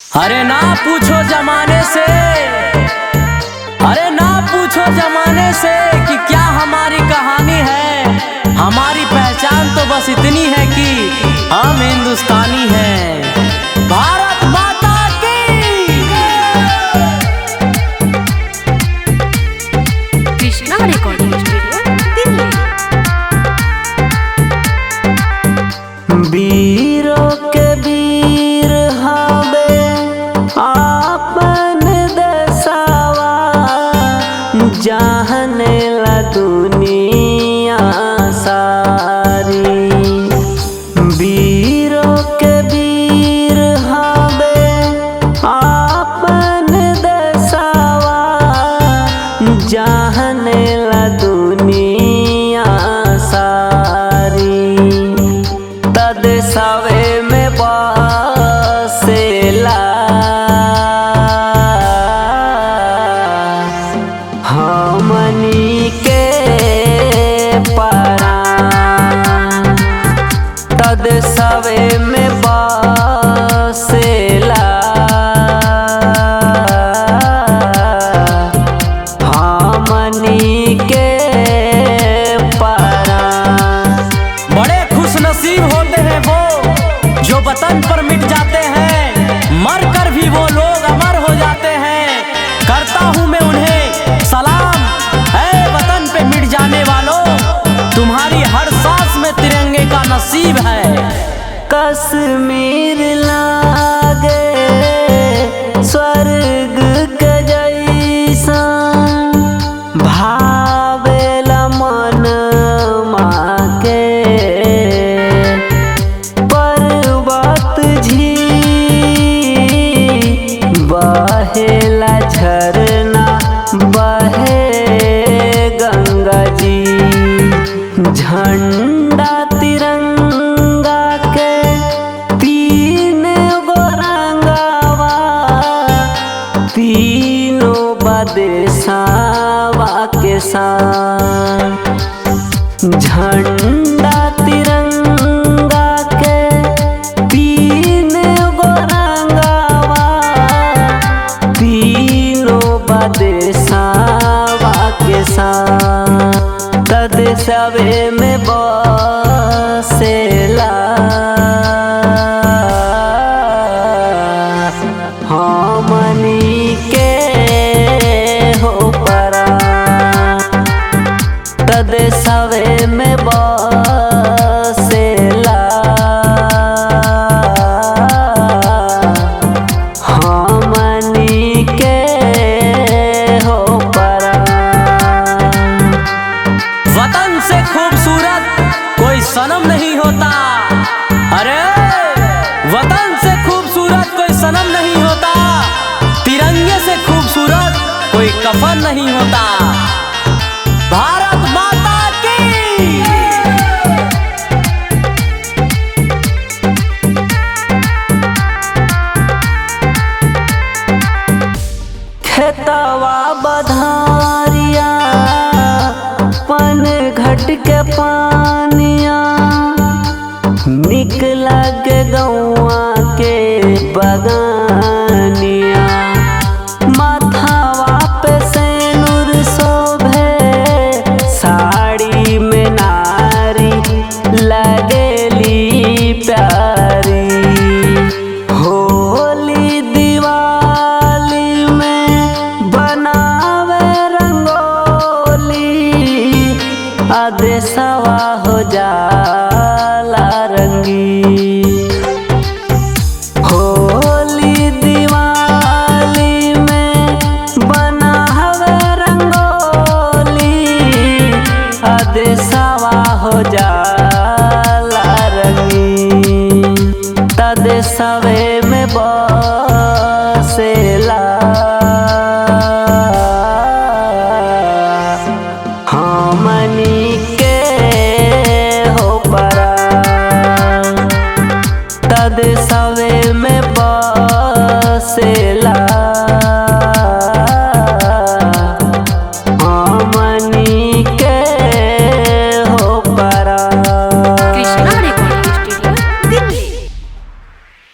अरे ना पूछो जमाने से, अरे ना पूछो जमाने से कि क्या हमारी कहानी है। हमारी पहचान तो बस इतनी है कि हम हिंदुस्तानी हैं। भारत माता की। Krishna recording studio Delhi. वीरों के वीर हवे आपन देशवा, जाने ला दुनिया सारी। वीरों के वीर हवे आपन देशवा, जाने ला दुनिया सारी। देशवे में बसेला हमनी के प्राण। देशवे में बसेला हमनी के प्राण। बड़े खुशनसीब होते हैं वो जो वतन पर मिट जाते हैं, मर कर भी वो लोग अमर हो जाते हैं। करता हूँ मैं उन्हें सलाम, है वतन पे मिट जाने वालों, तुम्हारी हर सांस में तिरंगे का नसीब है। कश्मीर लागे स्वर्ग के जैसा, भावेला मन माँ के। पर्वत झील बहेला झरना, बहे गंगा जी। झंडा तिरंगा के तीन गो रंगवा, तीनों बदेशवा के साथ। झंडा तिरंगा के तीन गो रंगवा, तीनों बदेशवा के साथ। देशवे में बसेला हमनी के हो प्राण। देशवे में बसेला हमनी के हो प्राण। वतन से खूबसूरत कोई सनम नहीं होता। अरे वतन से खूबसूरत कोई सनम नहीं होता, तिरंगे से खूबसूरत कोई कफन नहीं होता। भारत माता की। खेतवा बधारिया पन घट के पानिया, निकला के गौआ के बगानिया। माथावा पे सेनुर शोभे, साड़ी में नारी लगेली प्यारी। होली दिवाली में बनावे रंगोली, देशवा हो जाला रंगी। होली दिवाली में बनावे रंगोली, देशवा हो जाला रंगी। देशवे में बसेला हमनी के हो प्राण। देशवे में बसेला